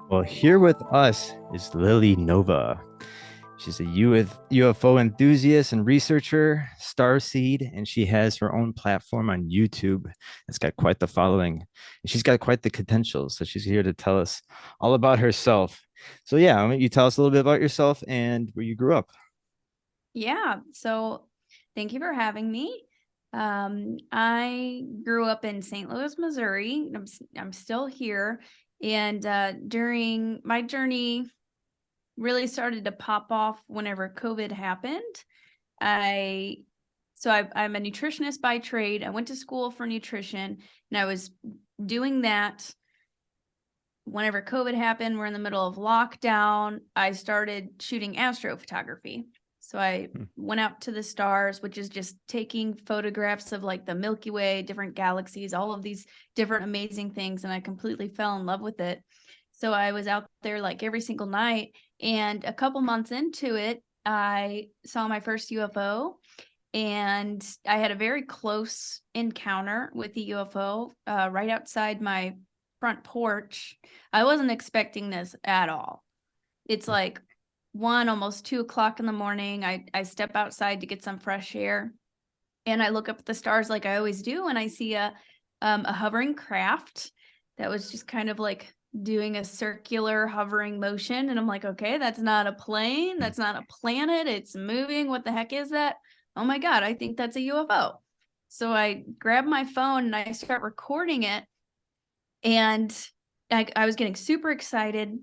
Well, here with us is Lily Nova. She's a UFO enthusiast and researcher, Starseed, and she has her own platform on YouTube. It's got quite the following. And she's got quite the potential. So she's here to tell us all about herself. So, yeah, why don't you tell us a little bit about yourself and where you grew up? Yeah, so thank you for having me. I grew up in St. Louis, Missouri. I'm still here, and during my journey, really started to pop off whenever COVID happened. I I'm a nutritionist by trade. I went to school for nutrition, and I was doing that whenever COVID happened. We're in the middle of lockdown. I started shooting astrophotography. So I Hmm. went out to the stars, which is just taking photographs of like the Milky Way, different galaxies, all of these different amazing things. And I completely fell in love with it. So I was out there like every single night. And a couple months into it, I saw my first UFO. And I had a very close encounter with the UFO right outside my front porch. I wasn't expecting this at all. It's like almost 2 o'clock in the morning. I step outside to get some fresh air, and I look up at the stars like I always do, and I see a hovering craft that was just kind of like doing a circular hovering motion, and I'm like, okay, that's not a plane, Hmm. that's not a planet, it's moving. What the heck is that? Oh my god, I think that's a UFO. So I grab my phone and I start recording it, and I was getting super excited.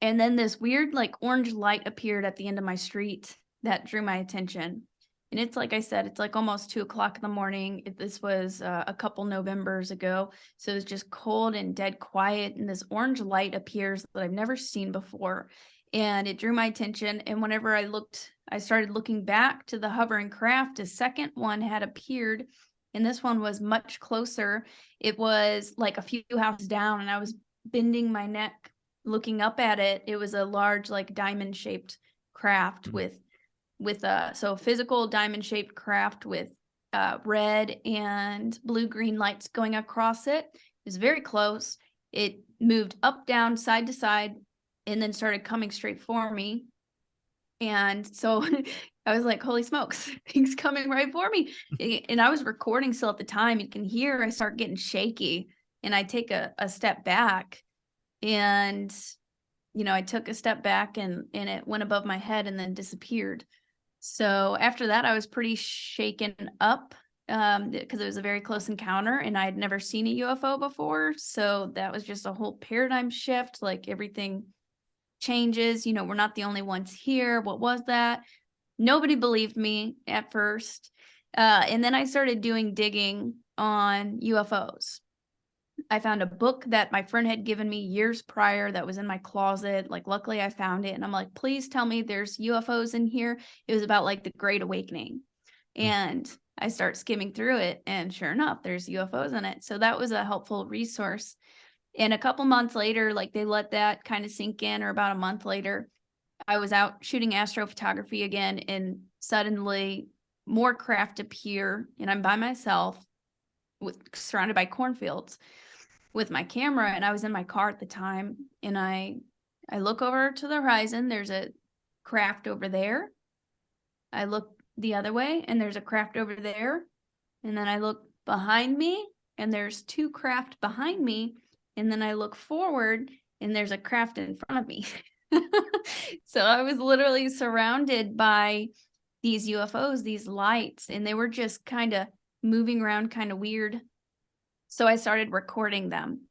And then this weird, like, orange light appeared at the end of my street that drew my attention. And it's like I said, it's like almost 2 o'clock in the morning. This was a couple Novembers ago. So it was just cold and dead quiet. And this orange light appears that I've never seen before. And it drew my attention. And whenever I started looking back to the hovering craft, a second one had appeared. And this one was much closer. It was like a few houses down, and I was bending my neck looking up at it. It was a large, like, diamond shaped craft Hmm. with a physical diamond shaped craft with red and blue green lights going across it. It was very close. It moved up, down, side to side, and then started coming straight for me. And so I was like, holy smokes, things coming right for me. And I was recording still at the time. You can hear I start getting shaky, and I take a step back, and I took a step back, and it went above my head and then disappeared. So after that, I was pretty shaken up, because it was a very close encounter and I had never seen a UFO before. So that was just a whole paradigm shift. Like, everything changes. We're not the only ones here. What was that? Nobody believed me at first. And then I started doing digging on UFOs. I found a book that my friend had given me years prior that was in my closet. Like, luckily I found it, and I'm like, please tell me there's UFOs in here. It was about like the Great Awakening. And I start skimming through it, and sure enough, there's UFOs in it. So that was a helpful resource. And a couple months later, like, they let that kind of sink in, or about a month later, I was out shooting astrophotography again, and suddenly more craft appear, and I'm by myself surrounded by cornfields with my camera. And I was in my car at the time, and I look over to the horizon. There's a craft over there. I look the other way, and there's a craft over there. And then I look behind me, and there's two craft behind me. And then I look forward, and there's a craft in front of me. So I was literally surrounded by these UFOs, these lights, and they were just kind of moving around kind of weird. So I started recording them,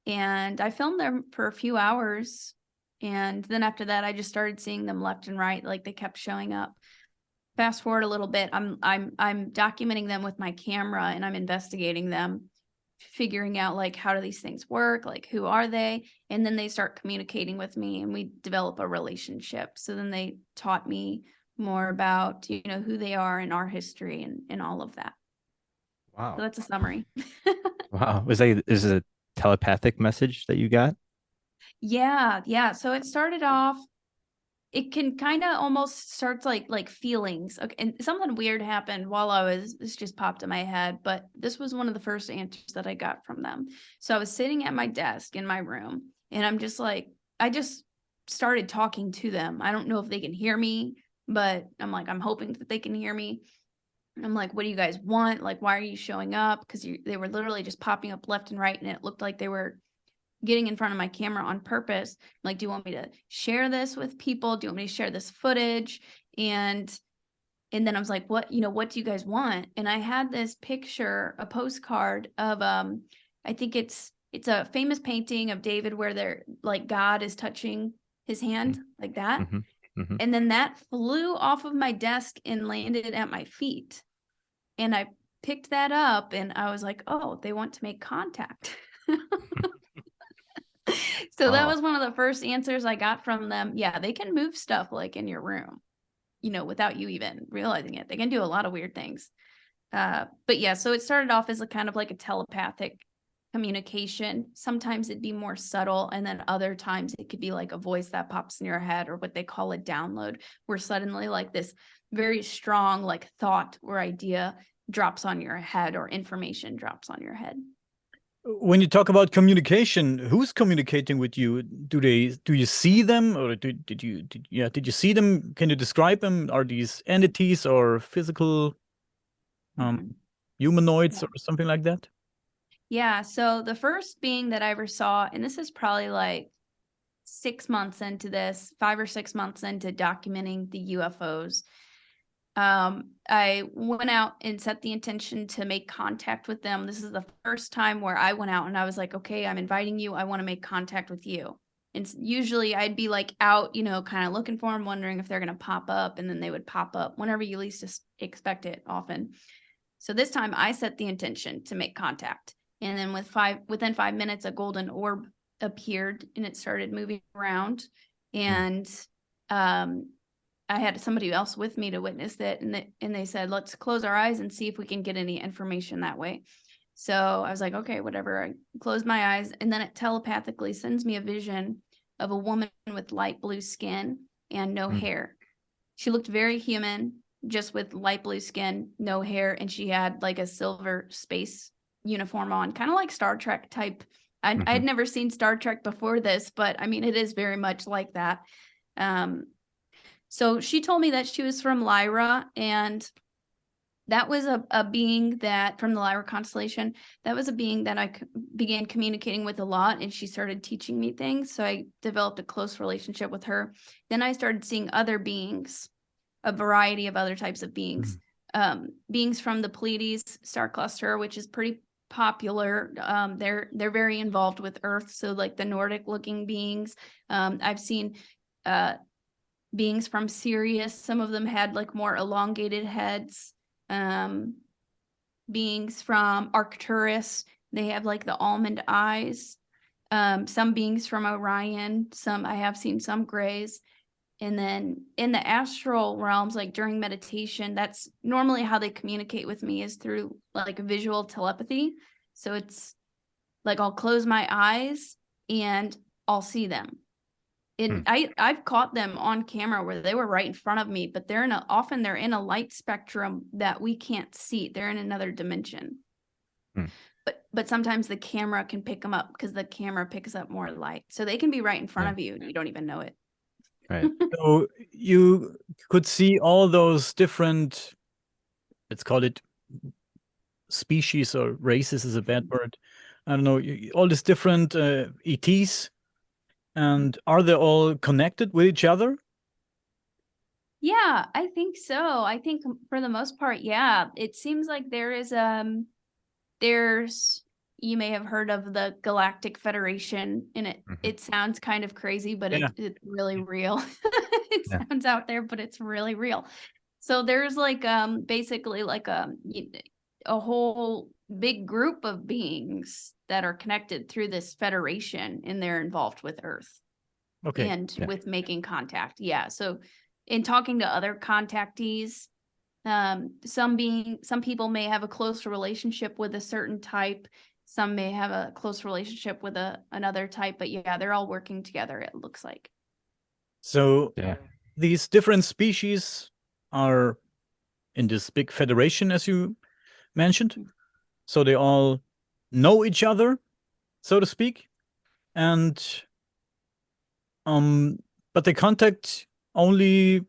and I filmed them for a few hours. And then after that, I just started seeing them left and right, like they kept showing up. Fast forward a little bit, I'm documenting them with my camera, and I'm investigating them, figuring out, like, how do these things work, like, who are they? And then they start communicating with me, and we develop a relationship. So then they taught me more about, who they are and our history, and all of that. So Wow. that's a summary. Wow. Is it a telepathic message that you got? Yeah, yeah. So it started off, it can kind of almost starts like feelings. Okay, and something weird happened while this just popped in my head, but this was one of the first answers that I got from them. So I was sitting at my desk in my room, And I'm just like, I just started talking to them. I don't know if they can hear me, but I'm like, I'm hoping that they can hear me. I'm like, what do you guys want? Like, why are you showing up? Because they were literally just popping up left and right, and it looked like they were getting in front of my camera on purpose. I'm like, do you want me to share this with people? Do you want me to share this footage? And then I was like, what, what do you guys want? And I had this picture, a postcard of I think it's a famous painting of David where they're like God is touching his hand like that. Mm-hmm. Mm-hmm. And then that flew off of my desk and landed at my feet. And I picked that up and I was like, oh, they want to make contact. So that Wow. was one of the first answers I got from them. Yeah, they can move stuff like in your room, without you even realizing it. They can do a lot of weird things. But yeah, so it started off as a kind of like a telepathic communication. Sometimes it'd be more subtle, and then other times it could be like a voice that pops in your head, or what they call a download, where suddenly like this very strong like thought or idea drops on your head, or information drops on your head. When you talk about communication, who's communicating with you? Do you see them, or did you see them? Can you describe them? Are these entities or physical humanoids or something like that? Yeah, so the first being that I ever saw, and this is probably like 6 months into this, 5 or 6 months into documenting the UFOs, I went out and set the intention to make contact with them. This is the first time where I went out and I was like, okay, I'm inviting you. I want to make contact with you. And usually I'd be like out, kind of looking for them, wondering if they're going to pop up, and then they would pop up whenever you least expect it often. So this time I set the intention to make contact. And then within 5 minutes, a golden orb appeared and it started moving around. And I had somebody else with me to witness it, and they said, let's close our eyes and see if we can get any information that way. So I was like, okay, whatever. I closed my eyes, and then it telepathically sends me a vision of a woman with light blue skin and no hair. She looked very human, just with light blue skin, no hair, and she had like a silver space uniform on, kind of like Star Trek type. I'd never seen Star Trek before this, but I mean, it is very much like that. So she told me that she was from Lyra, and that was a being that, from the Lyra constellation, that was a being that I began communicating with a lot, and she started teaching me things. So I developed a close relationship with her. Then I started seeing other beings, a variety of other types of beings, beings from the Pleiades star cluster, which is pretty popular. They're very involved with Earth. So like the Nordic looking beings, I've seen beings from Sirius. Some of them had like more elongated heads. Beings from Arcturus, they have like the almond eyes. Some beings from Orion, I have seen some grays. And then in the astral realms, like during meditation, that's normally how they communicate with me, is through like visual telepathy. So it's like I'll close my eyes and I'll see them. And I've caught them on camera where they were right in front of me, but often they're in a light spectrum that we can't see. They're in another dimension. But sometimes the camera can pick them up because the camera picks up more light. So they can be right in front of you and you don't even know it. Right. So you could see all those different, let's call it species, or races is a bad word. I don't know, all these different ETs. And are they all connected with each other? Yeah, I think so. I think for the most part, yeah. It seems like there's you may have heard of the Galactic Federation, and it sounds kind of crazy, but it's really real. It sounds out there, but it's really real. So there's like basically like a whole big group of beings that are connected through this federation, and they're involved with Earth. And with making contact. Yeah. So in talking to other contactees, some people may have a closer relationship with a certain type. Some may have a close relationship with another type, but yeah, they're all working together, it looks like. So these different species are in this big federation, as you mentioned. So they all know each other, so to speak. And But they contact only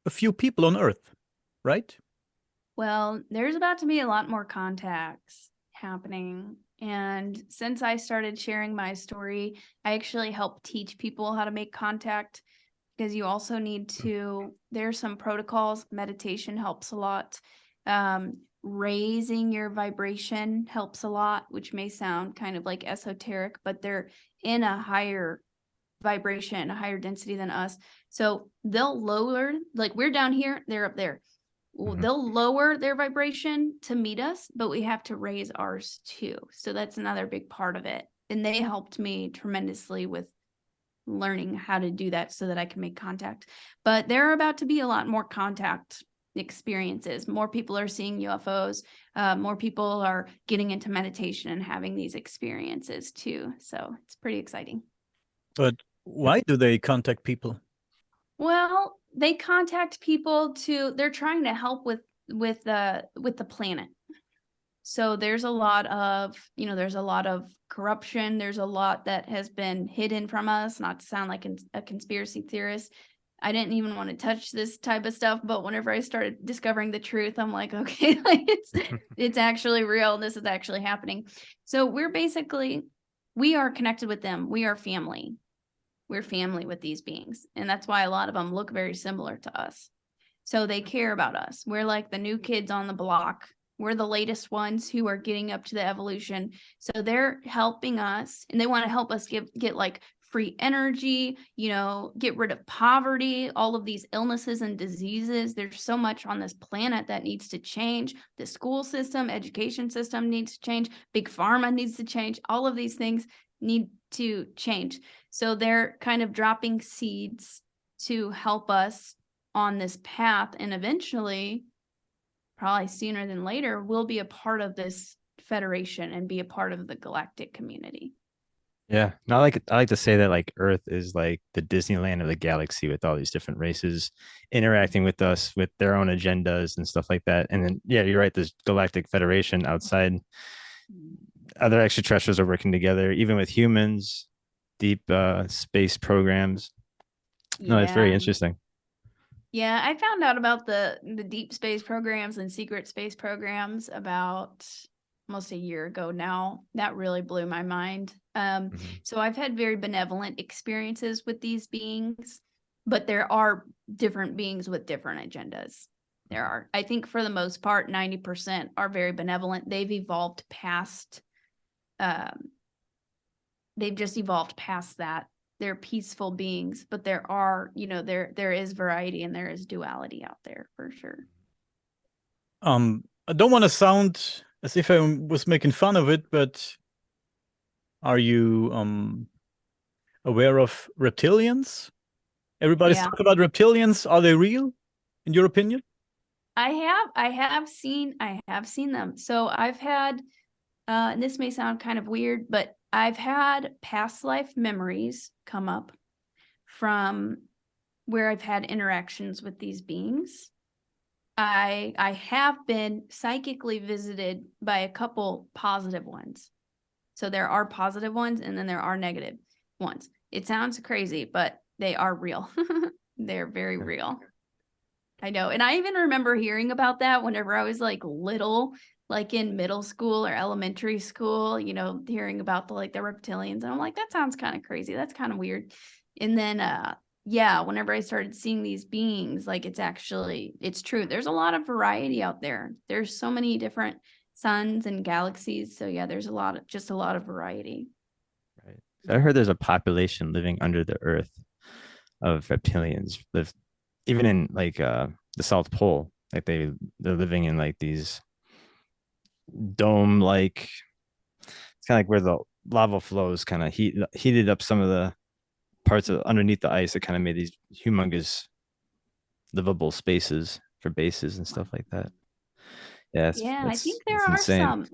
a few people on Earth, right? Well, there's about to be a lot more contacts happening. And since I started sharing my story, I actually help teach people how to make contact, because you also need to, there's some protocols. Meditation helps a lot. Raising your vibration helps a lot, which may sound kind of like esoteric, but they're in a higher vibration, a higher density than us. So they'll lower, like we're down here, they're up there. They'll lower their vibration to meet us, but we have to raise ours too. So that's another big part of it. And they helped me tremendously with learning how to do that so that I can make contact. But there are about to be a lot more contact experiences. More people are seeing UFOs. More people are getting into meditation and having these experiences too. So it's pretty exciting. But why do they contact people? Well, they contact people they're trying to help with the planet. So there's a lot of, there's a lot of corruption. There's a lot that has been hidden from us, not to sound like a conspiracy theorist. I didn't even want to touch this type of stuff, but whenever I started discovering the truth, I'm like, okay, like it's actually real. This is actually happening. So we are connected with them. We are family. We're family with these beings. And that's why a lot of them look very similar to us. So they care about us. We're like the new kids on the block. We're the latest ones who are getting up to the evolution. So they're helping us, and they want to help us get like free energy, get rid of poverty, all of these illnesses and diseases. There's so much on this planet that needs to change. The school system, education system needs to change. Big pharma needs to change. All of these things need to change. So they're kind of dropping seeds to help us on this path. And eventually, probably sooner than later, we'll be a part of this federation and be a part of the galactic community. Yeah, no, I like to say that like Earth is like the Disneyland of the galaxy with all these different races interacting with us with their own agendas and stuff like that. And then yeah, you're right, this Galactic Federation outside, other extraterrestrials are working together, even with humans, deep space programs. No, it's very Yeah. interesting. Yeah, I found out about the deep space programs and secret space programs about almost a year ago now. That really blew my mind. So I've had very benevolent experiences with these beings, but there are different beings with different agendas. There are, I think for the most part, 90% are very benevolent. They've evolved past, they've just evolved past that. They're peaceful beings, but there are, there is variety and there is duality out there for sure. I don't want to sound as if I was making fun of it, but are you aware of reptilians? Everybody's talking about reptilians. Are they real, in your opinion? I have seen them. So I've had, and this may sound kind of weird, but I've had past life memories come up from where I've had interactions with these beings. I have been psychically visited by a couple positive ones. So there are positive ones and then there are negative ones. It sounds crazy, but they are real. They're very real. I know. And I even remember hearing about that whenever I was like little, like in middle school or elementary school, hearing about the reptilians. And I'm like, that sounds kind of crazy. That's kind of weird. And then, whenever I started seeing these beings, like it's true. There's a lot of variety out there. There's so many different suns and galaxies. So yeah, there's a lot of variety. Right. So I heard there's a population living under the earth of reptilians, live even in like the South Pole. Like they're living in like these dome like, it's kind of like where the lava flows kind of heated up some of the parts of underneath the ice that kind of made these humongous livable spaces for bases and stuff like that. Yeah, I think it's insane.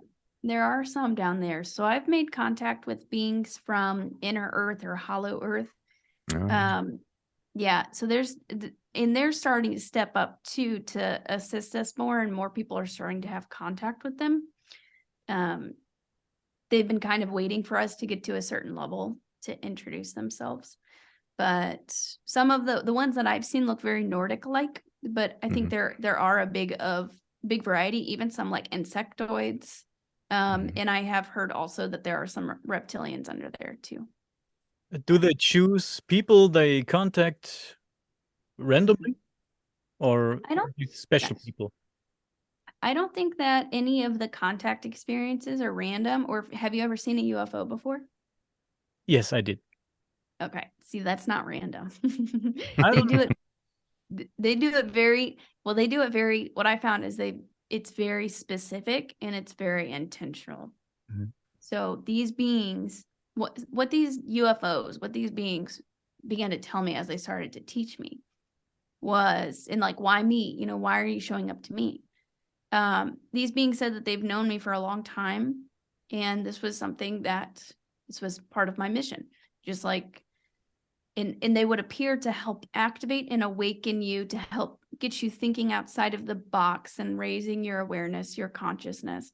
there are some down there. So I've made contact with beings from inner earth or hollow earth. Oh. So and they're starting to step up too to assist us more, and more people are starting to have contact with them. They've been kind of waiting for us to get to a certain level to introduce themselves. but some of the ones that I've seen look very Nordic-like, but I think there are a big variety, even some like insectoids. And I have heard also that there are some reptilians under there too. Do they choose people they contact randomly, or I don't these special yes. people? I don't think that any of the contact experiences are random. Or have you ever seen a UFO before? Yes, I did. Okay. See, that's not random. I They don't do know. it they do it very well. They do it very, what I found is it's very specific and it's very intentional. Mhm. So these beings, what these UFOs, what these beings began to tell me as they started to teach me was, and like, why me? You know, why are you showing up to me? These beings said that they've known me for a long time, and this was part of my mission. Just like, and they would appear to help activate and awaken you, to help get you thinking outside of the box and raising your awareness, your consciousness.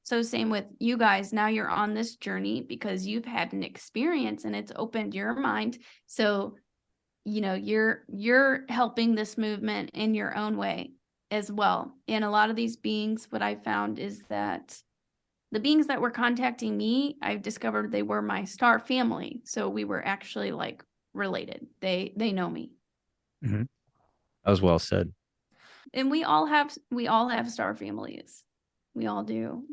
So same with you guys. Now you're on this journey because you've had an experience and it's opened your mind. So, you know, you're helping this movement in your own way as well. And a lot of these beings, what I found is that the beings that were contacting me, I've discovered they were my star family. So we were actually like related. They know me. Mhm. That was well said. And we all have star families. We all do.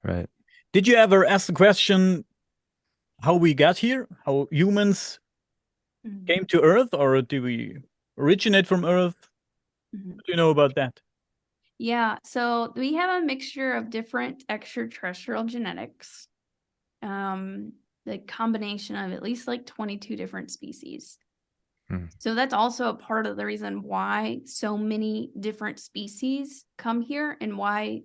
Right. Did you ever ask the question how we got here? How humans came to Earth, or do we originate from Earth? Mhm. What do you know about that? Yeah, so we have a mixture of different extraterrestrial genetics. The combination of at least like 22 different species. So that's also a part of the reason why so many different species come here, and why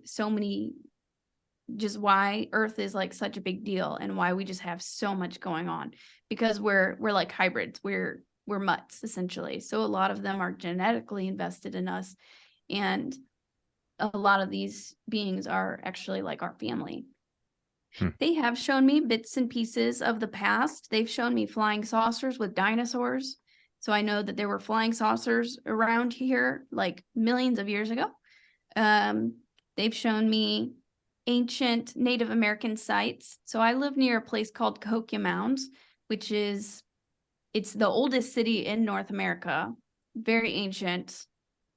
why Earth is like such a big deal, and why we just have so much going on, because we're like hybrids. We're mutts essentially. So a lot of them are genetically invested in us, and a lot of these beings are actually like our family. They have shown me bits and pieces of the past. They've shown me flying saucers with dinosaurs. So I know that there were flying saucers around here like millions of years ago. They've shown me ancient Native American sites. So I live near a place called Cahokia Mounds, it's the oldest city in North America, very ancient.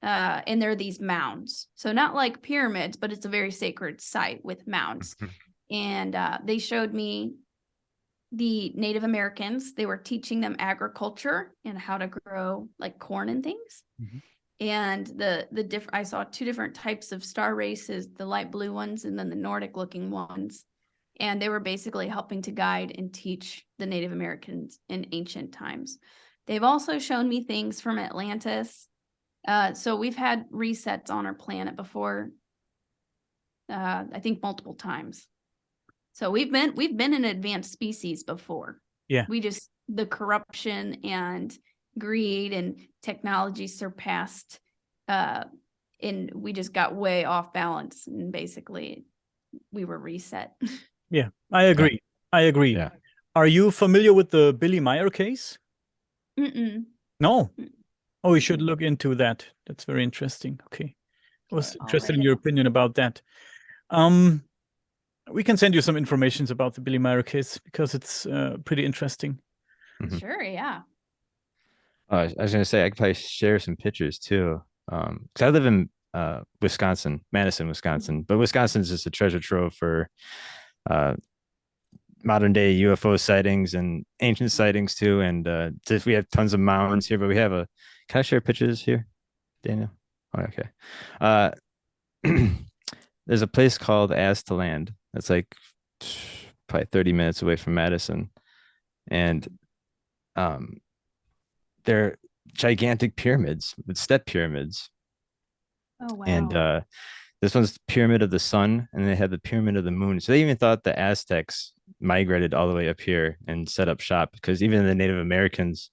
And there are these mounds. So not like pyramids, but it's a very sacred site with mounds. And they showed me the Native Americans. They were teaching them agriculture and how to grow like corn and things. And I saw two different types of star races, the light blue ones and then the Nordic looking ones. And they were basically helping to guide and teach the Native Americans in ancient times. They've also shown me things from Atlantis. So we've had resets on our planet before, I think multiple times. So we've been an advanced species before. Yeah. The corruption and greed and technology surpassed, and we just got way off balance, and basically we were reset. Yeah, I agree. I agree. Yeah. Are you familiar with the Billy Meyer case? Mm-mm. No. Oh, you should look into that. That's very interesting. Okay. I was I'll interested write in it your down. opinion about that. We can send you some information about the Billy Meyer case because it's pretty interesting. Sure, yeah. I was gonna say I could probably share some pictures too. Because I live in Wisconsin, Madison, Wisconsin, but Wisconsin's just a treasure trove for uh modern day UFO sightings and ancient sightings too. And just we have tons of mounds here, but we have a can I share pictures here, Daniel? Oh, okay. Uh there's a place called Land that's like probably 30 minutes away from Madison. And um they're gigantic pyramids with step pyramids. Oh, wow. And this one's the Pyramid of the Sun, and they had the Pyramid of the Moon. So they even thought the Aztecs migrated all the way up here and set up shop, because even the Native Americans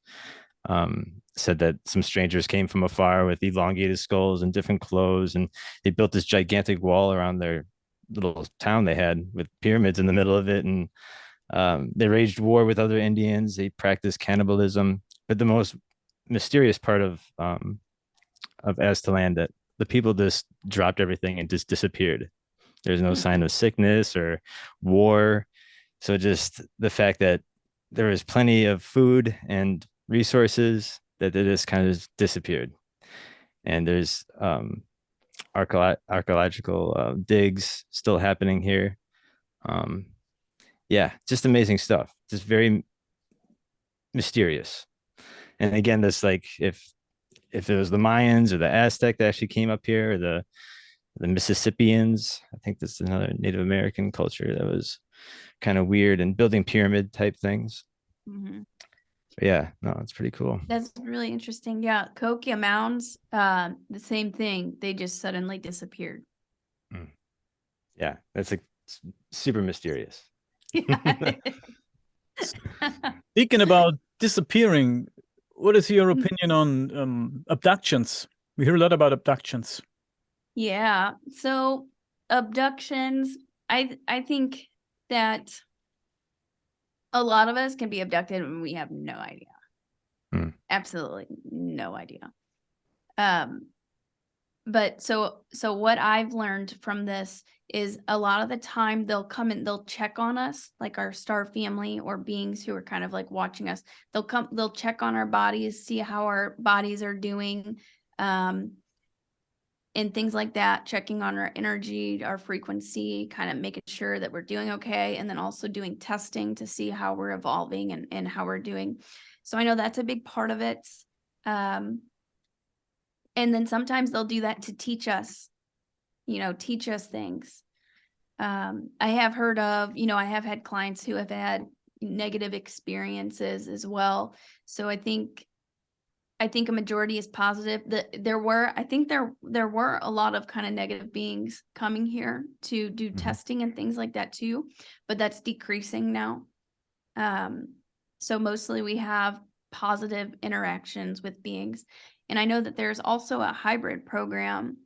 said that some strangers came from afar with elongated skulls and different clothes, and they built this gigantic wall around their little town they had with pyramids in the middle of it. And they waged war with other Indians. They practiced cannibalism. but the most mysterious part of Aztalan, that the people just dropped everything and just disappeared. There's no sign of sickness or war. So just the fact that there was plenty of food and resources, that they just kind of disappeared. And there's archaeological digs still happening here. Um, yeah, just amazing stuff. Just very mysterious. And again, that's like if it was the Mayans or the Aztec that actually came up here, or the Mississippians, I think that's another Native American culture that was kind of weird and building pyramid type things. Mm-hmm. But yeah, no, it's pretty cool. That's really interesting. Yeah, Kokia Mounds, the same thing. They just suddenly disappeared. Yeah, that's like super mysterious. Yeah. Speaking about disappearing, what is your opinion on abductions? We hear a lot about abductions. Yeah. So abductions, I think that a lot of us can be abducted and we have no idea. Absolutely no idea. But so what I've learned from this is a lot of the time they'll come and they'll check on us, like our star family or beings who are kind of like watching us. They'll check on our bodies, see how our bodies are doing, and things like that, checking on our energy, our frequency, kind of making sure that we're doing okay, and then also doing testing to see how we're evolving and how we're doing. So I know that's a big part of it. And then sometimes they'll do that to teach us, teach us things. I have heard of, I have had clients who have had negative experiences as well. So I think a majority is positive. There were a lot of kind of negative beings coming here to do testing and things like that too, but that's decreasing now. So mostly we have positive interactions with beings. And I know that there's also a hybrid program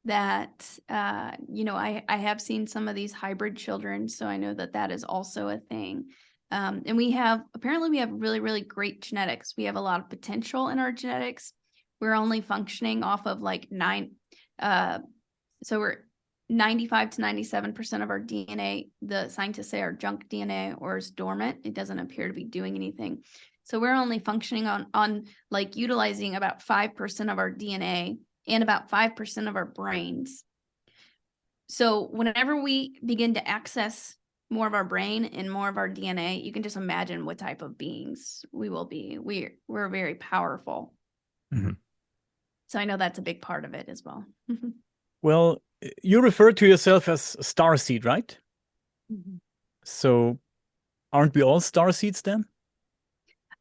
that, I have seen some of these hybrid children. So I know that is also a thing. And apparently we have really, really great genetics. We have a lot of potential in our genetics. We're only functioning off of like so we're 95 to 97% of our DNA, the scientists say, are junk DNA or is dormant. It doesn't appear to be doing anything. So we're only functioning on like utilizing about 5% of our DNA and about 5% of our brains. So whenever we begin to access more of our brain and more of our DNA, you can just imagine what type of beings we will be. We're very powerful. So I know that's a big part of it as well. Well, you refer to yourself as a starseed, right? So aren't we all starseeds then?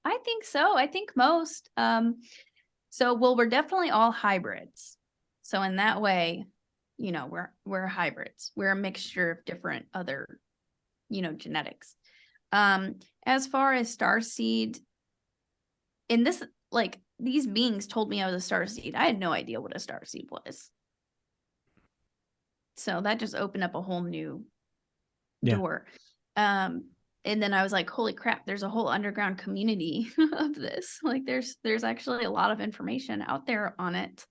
I think so. I think most. We're definitely all hybrids. So in that way, we're hybrids. We're a mixture of different other, genetics. As far as starseed, in this, like, these beings told me I was a starseed. I had no idea what a starseed was. So that just opened up a whole new door. And then I was like, holy crap, there's a whole underground community of this. Like there's actually a lot of information out there on it.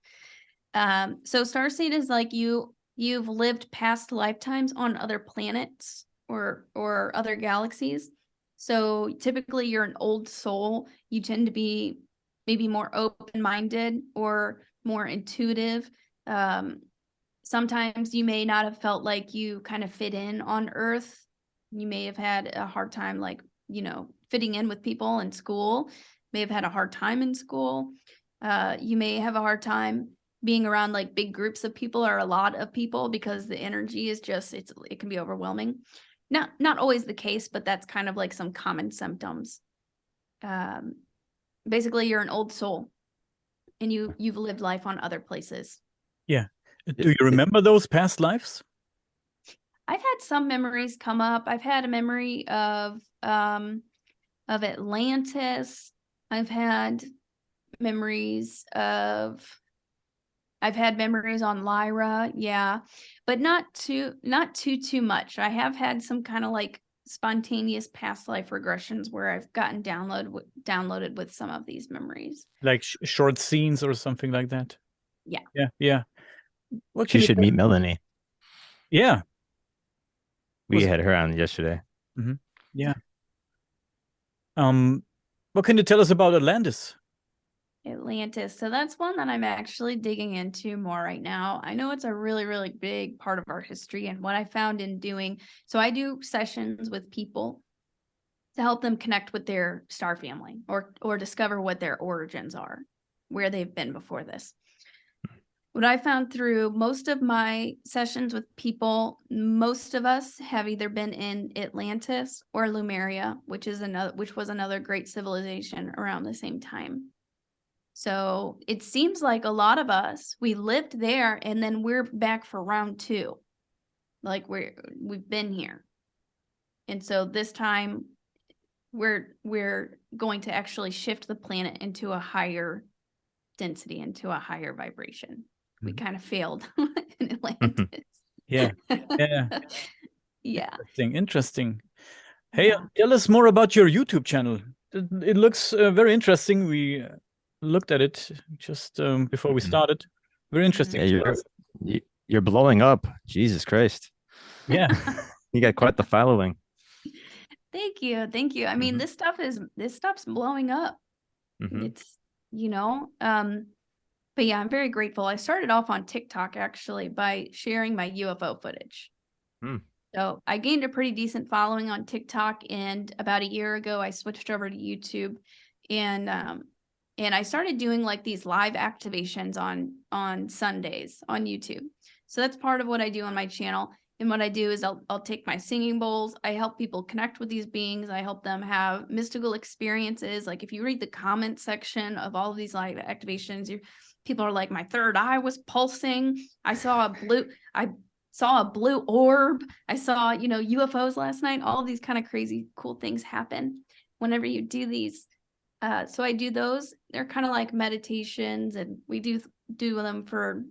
So starseed is like you've lived past lifetimes on other planets or other galaxies. So typically you're an old soul. You tend to be maybe more open-minded or more intuitive. Sometimes you may not have felt like you kind of fit in on Earth. You may have had a hard time, like, fitting in with people in school, may have had a hard time in school. You may have a hard time being around like big groups of people or a lot of people because the energy is just, it can be overwhelming. Not always the case, but that's kind of like some common symptoms. Basically, you're an old soul and you've lived life on other places. Yeah. Do you remember those past lives? I've had some memories come up. I've had a memory of Atlantis. I've had memories on Lyra, yeah, but not too much. I have had some kind of like spontaneous past life regressions where I've gotten downloaded with some of these memories. Like short scenes or something like that. Yeah. Yeah. Yeah. What You can should meet Melanie. Yeah. We had her on yesterday. Mm-hmm. Yeah. What can you tell us about Atlantis? Atlantis. So that's one that I'm actually digging into more right now. I know it's a really, really big part of our history. And what I found in doing, so I do sessions with people to help them connect with their star family or discover what their origins are, where they've been before this. What I found through most of my sessions with people, most of us have either been in Atlantis or Lemuria, which was another great civilization around the same time. So it seems like a lot of us, we lived there and then we're back for round 2. Like we've been here. And so this time we're going to actually shift the planet into a higher density, into a higher vibration. We kind of failed in Atlantis. Yeah. Yeah. Yeah. Interesting. Hey, Yeah. tell us more about your YouTube channel. It looks very interesting. We looked at it just before we started. Very interesting. Yeah, you're blowing up. Jesus Christ. Yeah. You got quite the following. Thank you. Thank you. I mean, this stuff's blowing up. It's, but yeah, I'm very grateful. I started off on TikTok actually by sharing my UFO footage. So I gained a pretty decent following on TikTok, and about a year ago, I switched over to YouTube, and I started doing like these live activations on Sundays on YouTube. So that's part of what I do on my channel. And what I do is I'll take my singing bowls. I help people connect with these beings. I help them have mystical experiences. Like if you read the comment section of all of these live activations, people are like, my third eye was pulsing. I saw a blue orb. I saw, UFOs last night. All of these kind of crazy, cool things happen whenever you do these. So I do those. They're kind of like meditations, and we do them for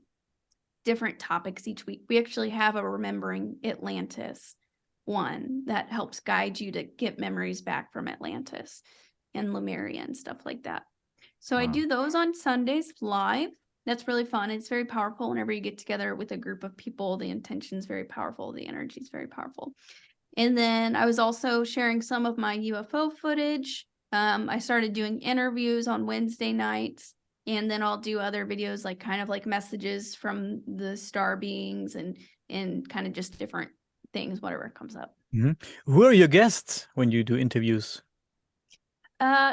different topics each week. We actually have a Remembering Atlantis one that helps guide you to get memories back from Atlantis and Lemuria and stuff like that. So I do those on Sundays live. That's really fun. It's very powerful whenever you get together with a group of people. The intention's very powerful. The energy is very powerful. And then I was also sharing some of my UFO footage. I started doing interviews on Wednesday nights, and then I'll do other videos like kind of like messages from the star beings and kind of just different things, whatever comes up. Who are your guests when you do interviews?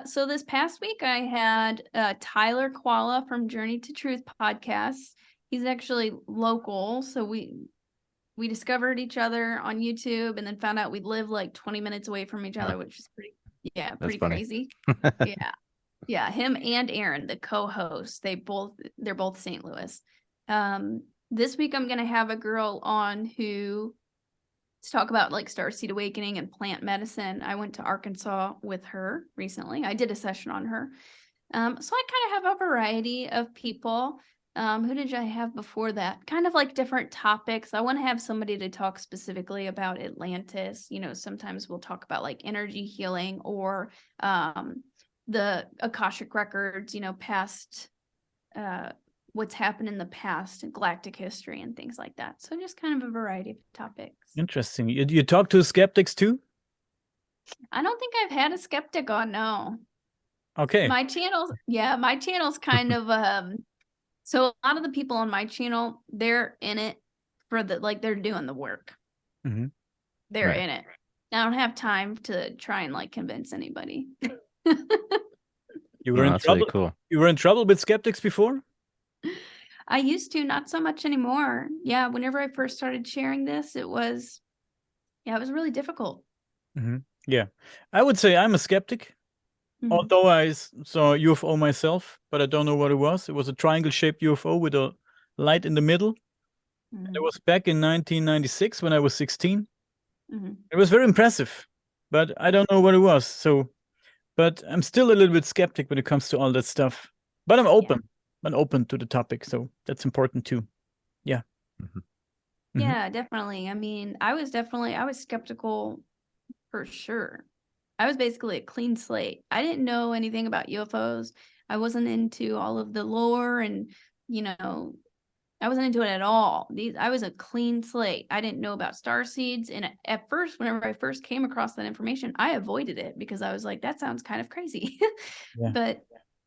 So this past week I had Tyler Koala from Journey to Truth podcast. He's actually local, so we discovered each other on YouTube and then found out we live like 20 minutes away from each other, which is pretty crazy. Yeah, him and Aaron, the co-host, they're both St. Louis. This week I'm gonna have a girl on to talk about like Starseed Awakening and plant medicine. I went to Arkansas with her recently. I did a session on her. So I kind of have a variety of people. Who did I have before that? Kind of like different topics. I want to have somebody to talk specifically about Atlantis. Sometimes we'll talk about like energy healing or the Akashic records, past what's happened in the past and galactic history and things like that. So just kind of a variety of topics. Interesting. You talk to skeptics too? I don't think I've had a skeptic on, no. Okay. My channel's kind of so a lot of the people on my channel, they're in it for they're doing the work. They're in it. I don't have time to try and like convince anybody. You were in trouble. Really cool. You were in trouble with skeptics before? I used to, not so much anymore. Yeah, whenever I first started sharing this, it was really difficult. Yeah, I would say I'm a skeptic. Although I saw a UFO myself, but I don't know what it was. It was a triangle-shaped UFO with a light in the middle. It was back in 1996 when I was 16. It was very impressive, but I don't know what it was. So, but I'm still a little bit skeptic when it comes to all that stuff. But I'm open. I'm open to the topic, so that's important too. Yeah. Yeah, definitely. I mean, I was skeptical for sure. I was basically a clean slate. I didn't know anything about UFOs. I wasn't into all of the lore and, you know, I wasn't into it at all. I was a clean slate. I didn't know about starseeds. And at first, whenever I first came across that information, I avoided it because I was like, that sounds kind of crazy. Yeah. But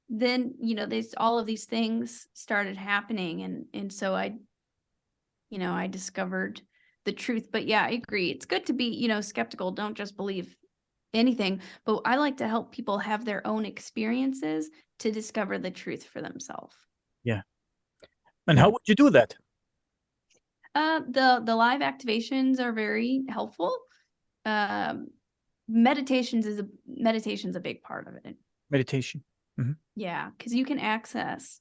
then, you know, all of these things started happening. And so I discovered the truth. But yeah, I agree. It's good to be, you know, skeptical. Don't just believe anything. But I like to help people have their own experiences to discover the truth for themselves. Yeah. And how would you do that? The live activations are very helpful. Meditation's a big part of it. Meditation. Mm-hmm. Yeah, because you can access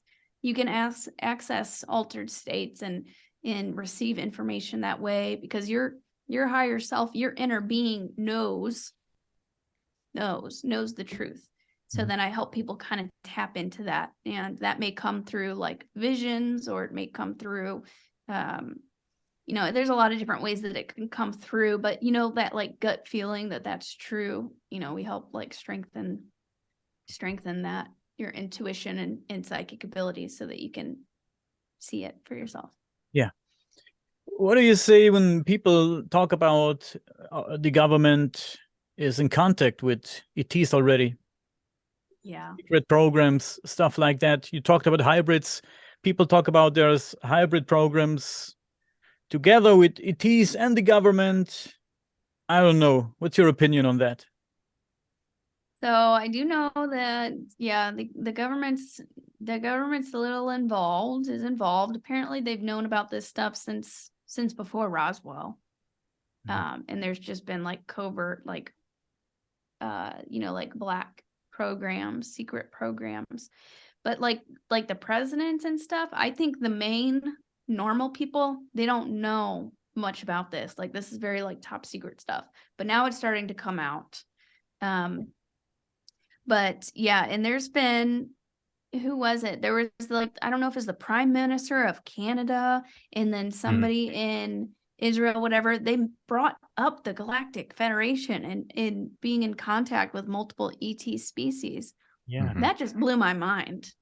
altered states and receive information that way, because your higher self, your inner being knows the truth. So Mhm. then I help people kind of tap into that, and that may come through like visions, or it may come through, you know, there's a lot of different ways that it can come through, but you know, that like gut feeling that that's true, you know, we help like strengthen that, your intuition and psychic abilities, so that you can see it for yourself. Yeah. What do you say when people talk about the government is in contact with ETs already? Yeah. Secret programs, stuff like that. You talked about hybrids. People talk about there's hybrid programs together with ETs and the government. I don't know. What's your opinion on that? So I do know that, yeah, the government's a little involved. Apparently they've known about this stuff since before Roswell. And there's just been like covert, like, you know, like black programs, secret programs. But like the presidents and stuff, I think the main normal people, they don't know much about this. Like, this is very like top secret stuff. But now it's starting to come out. But yeah, and there's been, who was it? There was like, I don't know if it's the Prime Minister of Canada, and then somebody in Israel, whatever. They brought up the Galactic Federation and being in contact with multiple ET species. Yeah. That just blew my mind.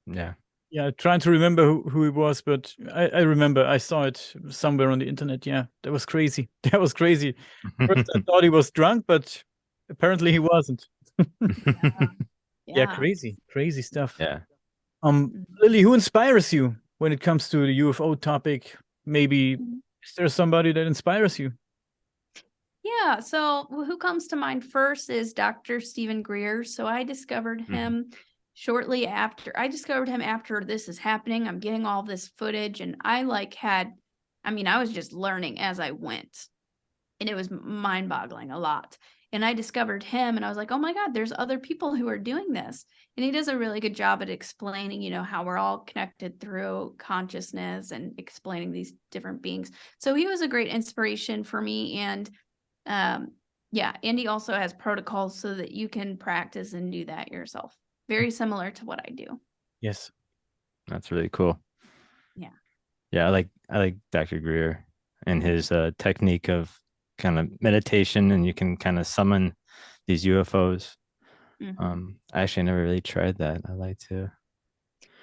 Yeah. Yeah, trying to remember who it was, but I remember I saw it somewhere on the internet. Yeah, that was crazy. That was crazy. First, I thought he was drunk, but apparently he wasn't. Yeah, crazy stuff. Yeah. Lily, who inspires you when it comes to the UFO topic? Maybe is there somebody that inspires you? Yeah, so who comes to mind first is Dr. Stephen Greer. So I discovered him shortly after. I discovered him after this is happening. I'm getting all this footage, and I was just learning as I went, and it was mind-boggling a lot. And I discovered him, and I was like, oh my God, there's other people who are doing this. And he does a really good job at explaining, you know, how we're all connected through consciousness, and explaining these different beings. So he was a great inspiration for me. And yeah, Andy also has protocols so that you can practice and do that yourself. Very similar to what I do. Yes. That's really cool. Yeah. Yeah, I like Dr. Greer and his technique of kind of meditation, and you can kind of summon these UFOs. I actually never really tried that. I like to.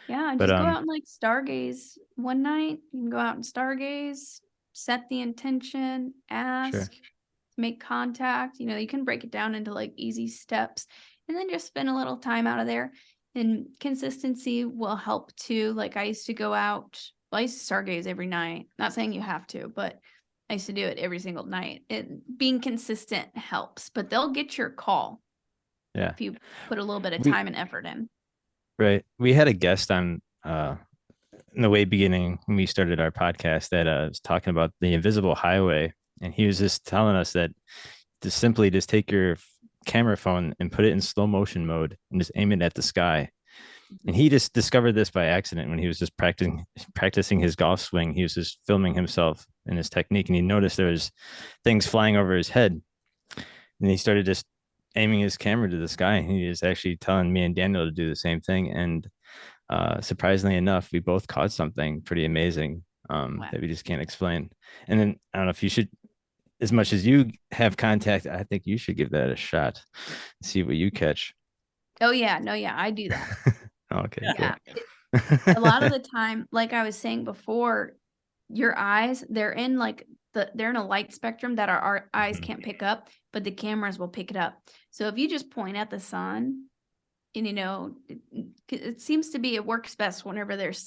Yeah, But just go out and like stargaze one night. You can go out and stargaze, set the intention, ask, Sure. make contact. You know, you can break it down into like easy steps, and then just spend a little time out of there. And consistency will help too. Like, I used to go out, well, I used to stargaze every night. Not saying you have to, but I used to do it every single night. Being consistent helps, but they'll get your call. Yeah. If you put a little bit of time and effort in. Right. We had a guest on in the way beginning when we started our podcast that was talking about the invisible highway, and he was just telling us that to simply just take your camera phone and put it in slow motion mode and just aim it at the sky. And he just discovered this by accident when he was just practicing his golf swing. He was just filming himself and his technique, and he noticed there was things flying over his head, and he started just aiming his camera to the sky. And he is actually telling me and Daniel to do the same thing. And surprisingly enough, we both caught something pretty amazing that we just can't explain. And then I don't know if you should as much as you have contact, I think you should give that a shot. See what you catch. Oh yeah, no, yeah, I do that. Okay, Yeah. cool. A lot of the time, like I was saying before, your eyes, they're in a light spectrum that our eyes Mhm. can't pick up, but the cameras will pick it up. So if you just point at the sun, and it seems to be, it works best whenever there's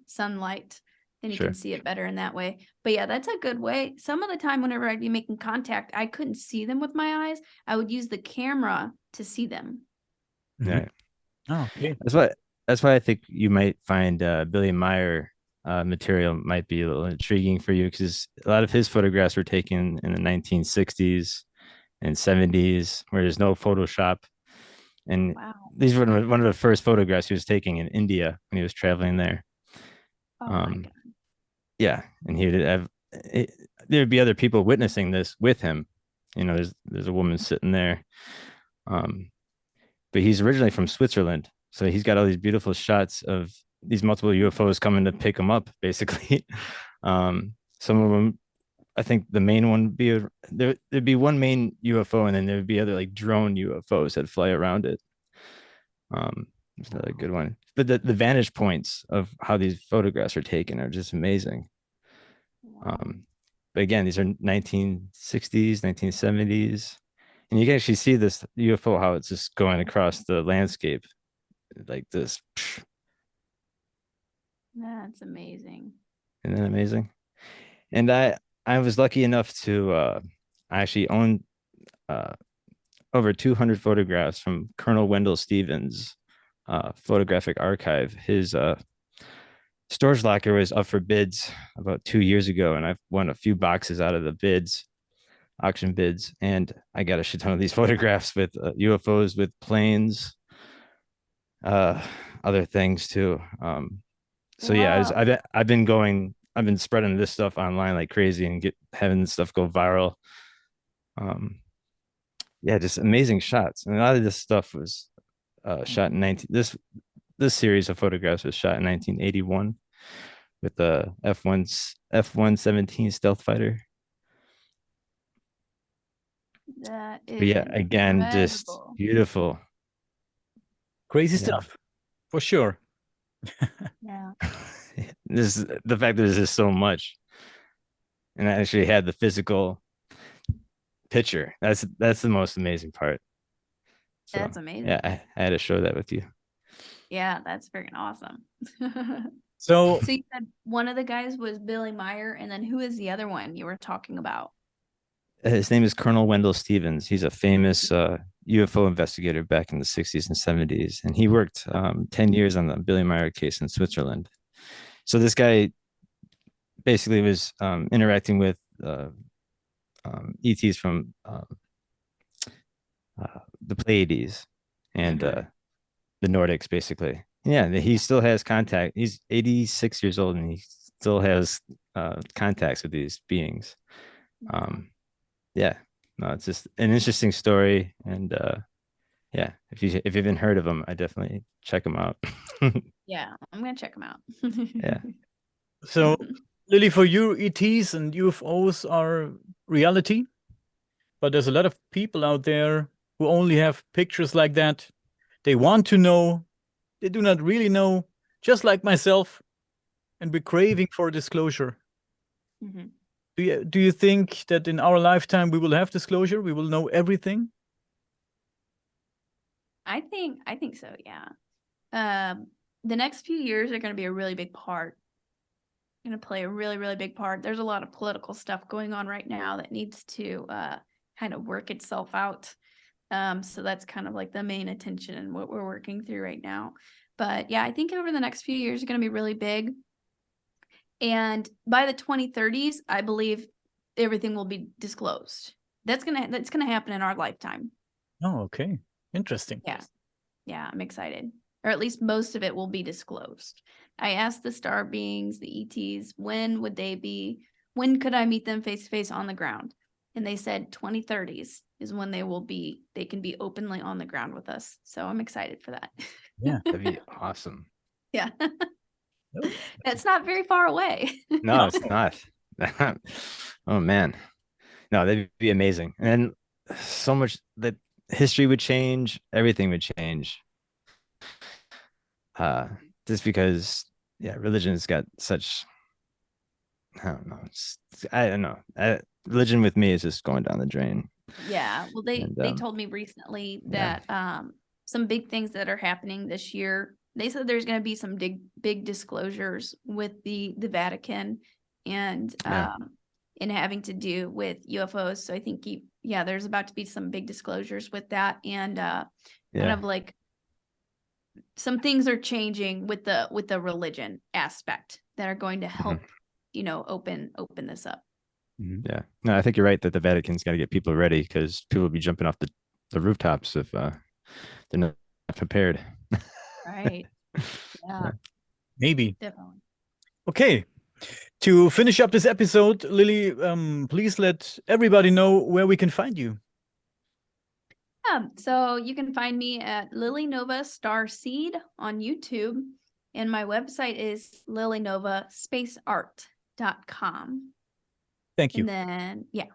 sunlight, then you can Sure. see it better in that way. But yeah, that's a good way. Some of the time whenever I'd be making contact, I couldn't see them with my eyes. I would use the camera to see them. Yeah. Oh, okay. That's why I think you might find Billy Meyer material might be a little intriguing for you because a lot of his photographs were taken in the 1960s and 70s where there's no Photoshop. And Wow. these were one of the first photographs he was taking in India when he was traveling there. Oh my Um, God. yeah, and he would have there'd be other people witnessing this with him. There's a woman sitting there. Um, but he's originally from Switzerland, so he's got all these beautiful shots of these multiple UFOs coming to pick him up, basically. Some of them, I think the main one would be there'd be one main UFO, and then there'd be other like drone UFOs that fly around it. It's another good one. But the vantage points of how these photographs are taken are just amazing. Wow. Um, but again, these are 1960s, 1970s, and you can actually see this UFO how it's just going across the landscape like this. That's amazing. Isn't that amazing? And I was lucky enough to I actually own uh, over 200 photographs from Colonel Wendell Stevens' photographic archive. His storage locker was up for bids about 2 years ago, and I've won a few boxes out of the bids, auction bids, and I got a shit ton of these photographs with UFOs, with planes, uh, other things too. So yeah, Wow. I've been spreading this stuff online like crazy and having this stuff go viral. Um, yeah, just amazing shots. And a lot of this stuff was shot in 19 this series of photographs was shot in 1981 with the F-117 stealth fighter. That But is yeah, again, just incredible. beautiful. Crazy Yeah. stuff, for sure. Yeah. This is the fact that there's just so much. And I actually had the physical picture. That's the most amazing part. So That's amazing. yeah, I had to show that with you. Yeah, that's freaking awesome. So So you said one of the guys was Billy Meyer, and then who is the other one you were talking about? His name is Colonel Wendell Stevens. He's a famous UFO investigator back in the 60s and 70s. And he worked 10 years on the Billy Meyer case in Switzerland. So this guy basically was interacting with ETs from the Pleiades and Mhm. the Nordics, basically. Yeah, he still has contact. He's 86 years old and he still has contacts with these beings. Wow. Yeah, no, it's just an interesting story. And yeah, if you haven't heard of him, I definitely check him out. Yeah, I'm gonna check them out. Yeah. So, Lily, for you, ETs and UFOs are reality, but there's a lot of people out there who only have pictures like that. They want to know, they do not really know, just like myself, and we're craving for disclosure. Mhm. Do you think that in our lifetime we will have disclosure? We will know everything? I think so, yeah. The next few years are gonna be a really big part. Gonna play a really, really big part. There's a lot of political stuff going on right now that needs to kind of work itself out. So that's kind of like the main attention and what we're working through right now. But yeah, I think over the next few years are gonna be really big. And by the 2030s, I believe everything will be disclosed. That's gonna happen in our lifetime. Oh, okay. Interesting. Yeah. Yeah, I'm excited. Or at least most of it will be disclosed. I asked the star beings, the ETs, when could I meet them face to face on the ground? And they said 2030s is when they can be openly on the ground with us. So I'm excited for that. Yeah. That'd be awesome. Yeah. Oh, It's not very far away. No, it's not. Oh man. No, that'd be amazing. And so much that history would change, everything would change. Uh, just because, yeah, religion's got such, I don't know. I don't know. Religion with me is just going down the drain. Yeah. Well, And they told me recently yeah. that some big things that are happening this year. They said there's going to be some big disclosures with the Vatican and Yeah. and having to do with UFOs. So I think yeah, there's about to be some big disclosures with that, and kind Yeah. of like some things are changing with the religion aspect that are going to help, open this up. Yeah. No, I think you're right that the Vatican's got to get people ready because people will be jumping off the rooftops if they're not prepared. Right. Yeah, Maybe. definitely. Okay. To finish up this episode, Lily, please let everybody know where we can find you. So you can find me at Lily Nova Starseed on YouTube, and my website is lilynovaspaceart.com. Thank you. And then, yeah.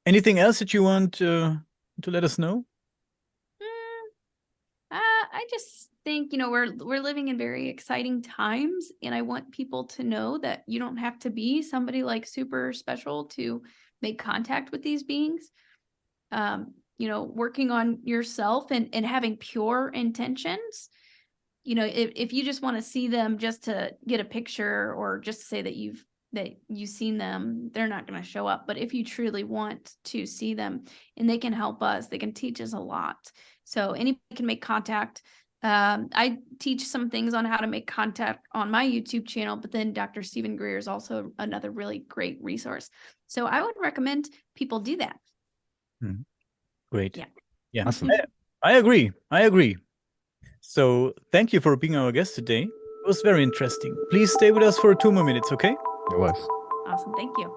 Anything else that you want to let us know? I just think, we're living in very exciting times, and I want people to know that you don't have to be somebody like super special to make contact with these beings. Working on yourself and having pure intentions. If you just want to see them just to get a picture or just to say that you've seen them, they're not going to show up. But if you truly want to see them and they can help us, they can teach us a lot. So anybody can make contact. I teach some things on how to make contact on my YouTube channel, but then Dr. Stephen Greer is also another really great resource. So I would recommend people do that. Great. Yeah. Awesome. I agree. So thank you for being our guest today. It was very interesting. Please stay with us for 2 more minutes, okay? It was. Awesome. Thank you.